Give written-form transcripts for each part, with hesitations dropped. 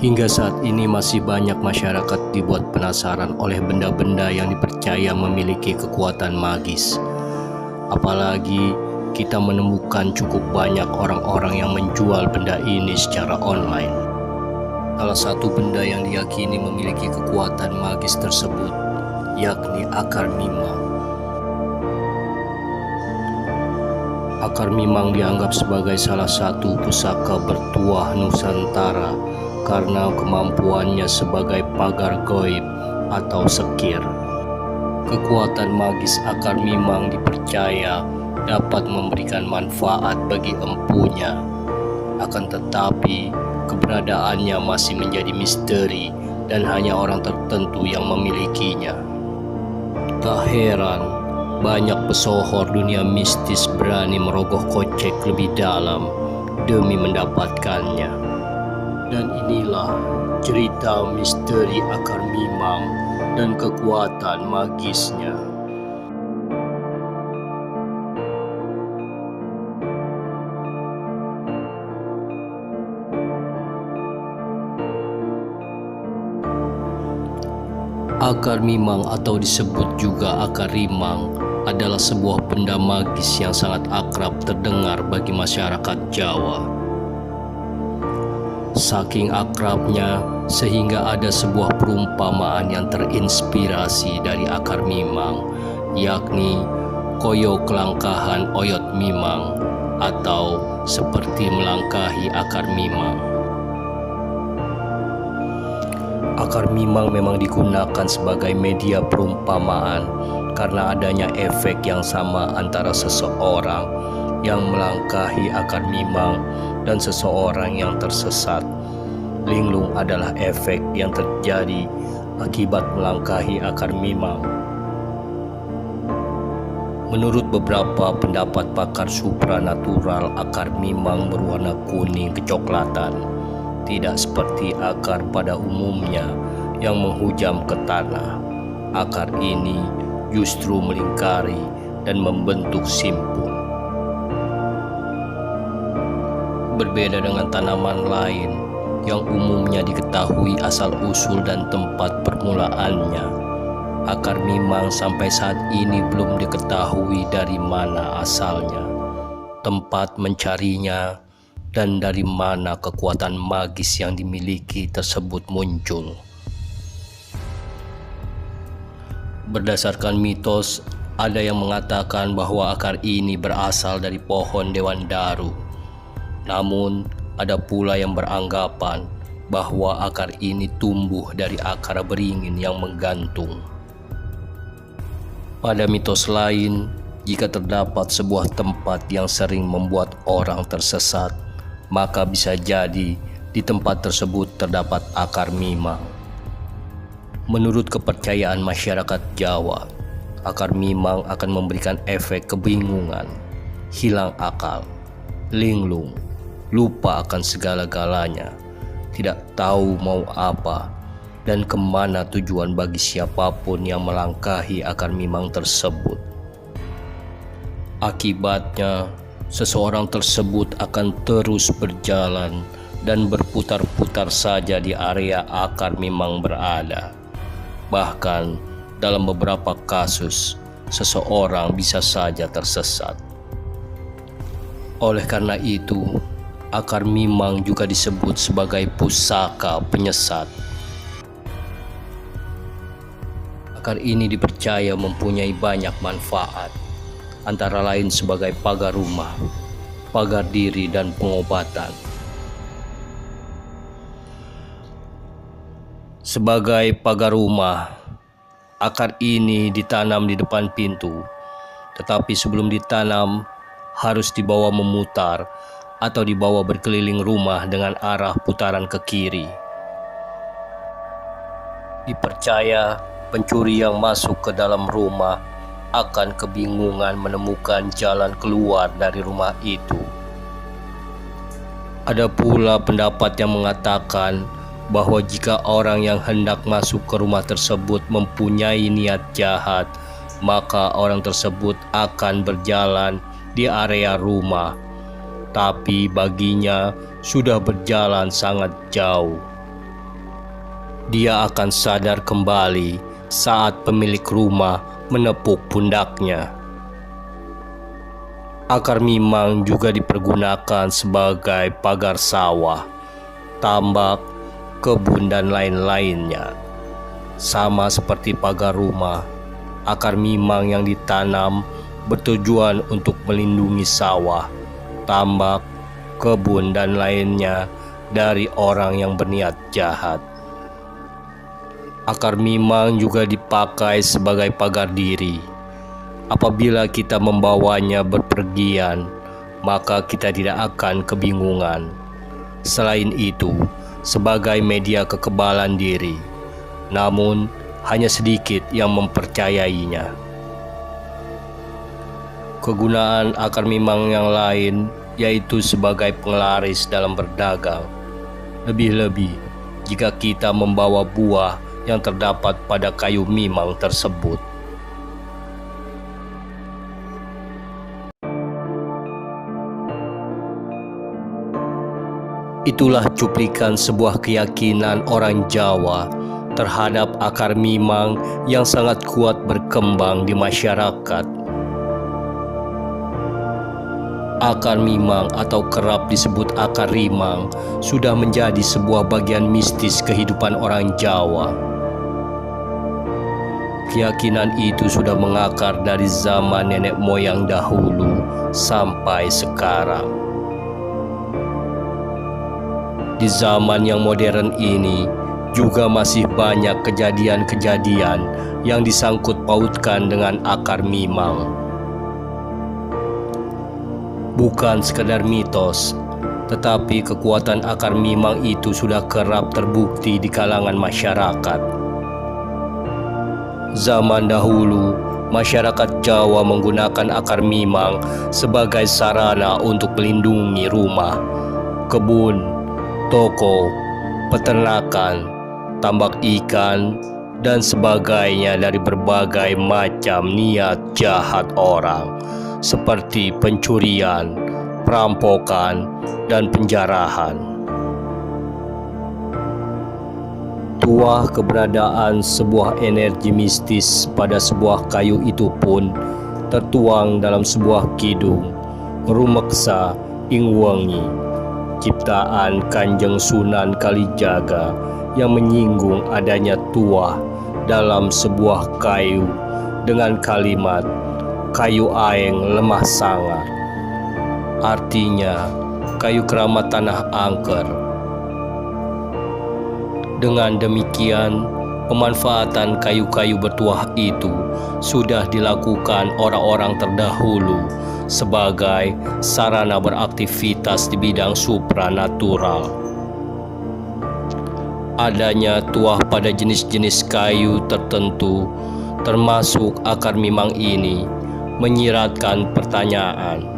Hingga saat ini masih banyak masyarakat dibuat penasaran oleh benda-benda yang dipercaya memiliki kekuatan magis. Apalagi kita menemukan cukup banyak orang-orang yang menjual benda ini secara online. Salah satu benda yang diyakini memiliki kekuatan magis tersebut yakni akar mimang. Akar mimang dianggap sebagai salah satu pusaka bertuah Nusantara karena kemampuannya sebagai pagar gaib atau sekir. Kekuatan magis akar mimang dipercaya dapat memberikan manfaat bagi empunya. Akan tetapi, keberadaannya masih menjadi misteri dan hanya orang tertentu yang memilikinya. Tak heran, banyak pesohor dunia mistis berani merogoh kocek lebih dalam demi mendapatkannya. Dan inilah cerita misteri akar mimang dan kekuatan magisnya. Akar mimang atau disebut juga akar rimang adalah sebuah benda magis yang sangat akrab terdengar bagi masyarakat Jawa. Saking akrabnya sehingga ada sebuah perumpamaan yang terinspirasi dari akar mimang, yakni koyo kelangkahan oyot mimang atau seperti melangkahi akar mimang. Akar mimang memang digunakan sebagai media perumpamaan karena adanya efek yang sama antara seseorang yang melangkahi akar mimang dan seseorang yang tersesat. Linglung adalah efek yang terjadi akibat melangkahi akar mimang. Menurut beberapa pendapat pakar supranatural, akar mimang berwarna kuning kecoklatan, tidak seperti akar pada umumnya yang menghujam ke tanah. Akar ini justru melingkari dan membentuk simpul. Berbeda dengan tanaman lain yang umumnya diketahui asal-usul dan tempat permulaannya, akar mimang sampai saat ini belum diketahui dari mana asalnya, tempat mencarinya, dan dari mana kekuatan magis yang dimiliki tersebut muncul. Berdasarkan mitos, ada yang mengatakan bahwa akar ini berasal dari pohon dewandaru. Namun, ada pula yang beranggapan bahwa akar ini tumbuh dari akar beringin yang menggantung. Pada mitos lain, jika terdapat sebuah tempat yang sering membuat orang tersesat, maka bisa jadi di tempat tersebut terdapat akar mimang. Menurut kepercayaan masyarakat Jawa, akar mimang akan memberikan efek kebingungan, hilang akal, linglung, lupa akan segala-galanya, tidak tahu mau apa dan kemana tujuan bagi siapapun yang melangkahi akar mimang tersebut. Akibatnya, seseorang tersebut akan terus berjalan dan berputar-putar saja di area akar mimang berada. Bahkan dalam beberapa kasus, seseorang bisa saja tersesat. Oleh karena itu, akar mimang juga disebut sebagai pusaka penyesat. Akar ini dipercaya mempunyai banyak manfaat, antara lain sebagai pagar rumah, pagar diri, dan pengobatan. Sebagai pagar rumah, akar ini ditanam di depan pintu, tetapi sebelum ditanam harus dibawa memutar atau dibawa berkeliling rumah dengan arah putaran ke kiri. Dipercaya pencuri yang masuk ke dalam rumah akan kebingungan menemukan jalan keluar dari rumah itu. Ada pula pendapat yang mengatakan bahwa jika orang yang hendak masuk ke rumah tersebut mempunyai niat jahat, maka orang tersebut akan berjalan di area rumah, tapi baginya sudah berjalan sangat jauh. Dia akan sadar kembali saat pemilik rumah menepuk pundaknya. Akar mimang juga dipergunakan sebagai pagar sawah, tambak, kebun, dan lain-lainnya. Sama seperti pagar rumah, akar mimang yang ditanam bertujuan untuk melindungi sawah, tambak, kebun, dan lainnya dari orang yang berniat jahat. Akar mimang juga dipakai sebagai pagar diri. Apabila kita membawanya berpergian, maka kita tidak akan kebingungan. Selain itu, sebagai media kekebalan diri, namun hanya sedikit yang mempercayainya. Kegunaan akar mimang yang lain yaitu sebagai penglaris dalam berdagang. Lebih-lebih jika kita membawa buah yang terdapat pada kayu mimang tersebut. Itulah cuplikan sebuah keyakinan orang Jawa terhadap akar mimang yang sangat kuat berkembang di masyarakat. Akar mimang atau kerap disebut akar rimang sudah menjadi sebuah bagian mistis kehidupan orang Jawa. Keyakinan itu sudah mengakar dari zaman nenek moyang dahulu sampai sekarang. Di zaman yang modern ini juga masih banyak kejadian-kejadian yang disangkut pautkan dengan akar mimang. Bukan sekadar mitos, tetapi kekuatan akar mimang itu sudah kerap terbukti di kalangan masyarakat. Zaman dahulu, masyarakat Jawa menggunakan akar mimang sebagai sarana untuk melindungi rumah, kebun, toko, peternakan, tambak ikan, dan sebagainya dari berbagai macam niat jahat orang, seperti pencurian, perampokan, dan penjarahan. Tuah keberadaan sebuah energi mistis pada sebuah kayu itu pun tertuang dalam sebuah kidung, Rumeksa Ing Wengi, ciptaan Kanjeng Sunan Kalijaga yang menyinggung adanya tuah dalam sebuah kayu dengan kalimat kayu aeng lemah sangar. Artinya kayu keramat tanah angker. Dengan demikian, pemanfaatan kayu-kayu bertuah itu sudah dilakukan orang-orang terdahulu sebagai sarana beraktivitas di bidang supranatural. Adanya tuah pada jenis-jenis kayu tertentu, termasuk akar mimang ini, menyiratkan pertanyaan.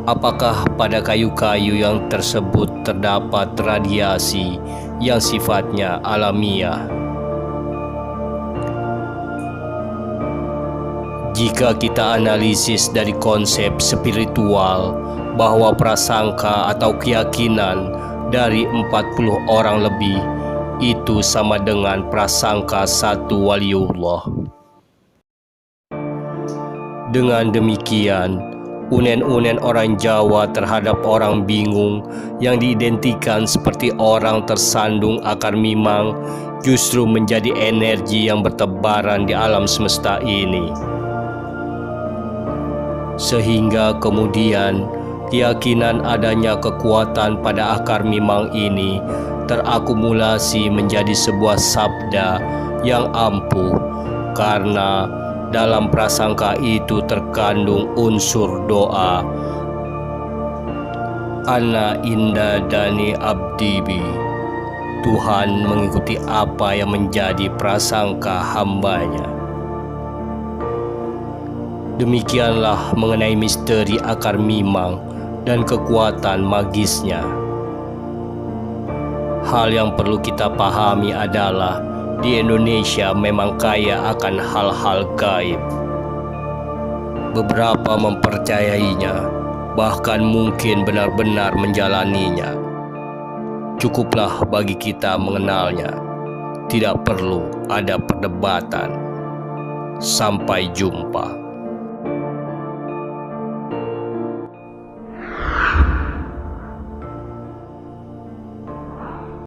Apakah pada kayu-kayu yang tersebut terdapat radiasi yang sifatnya alamiah? Jika kita analisis dari konsep spiritual bahwa prasangka atau keyakinan dari 40 orang lebih itu sama dengan prasangka satu waliullah. Dengan demikian, unen-unen orang Jawa terhadap orang bingung yang diidentikan seperti orang tersandung akar mimang justru menjadi energi yang bertebaran di alam semesta ini. Sehingga kemudian keyakinan adanya kekuatan pada akar mimang ini terakumulasi menjadi sebuah sabda yang ampuh, karena dalam prasangka itu terkandung unsur doa. Ana inda dani abdibi, Tuhan mengikuti apa yang menjadi prasangka hambanya. Demikianlah mengenai misteri akar mimang dan kekuatan magisnya. Hal yang perlu kita pahami adalah di Indonesia memang kaya akan hal-hal gaib. Beberapa mempercayainya, bahkan mungkin benar-benar menjalaninya. Cukuplah bagi kita mengenalnya. Tidak perlu ada perdebatan. Sampai jumpa.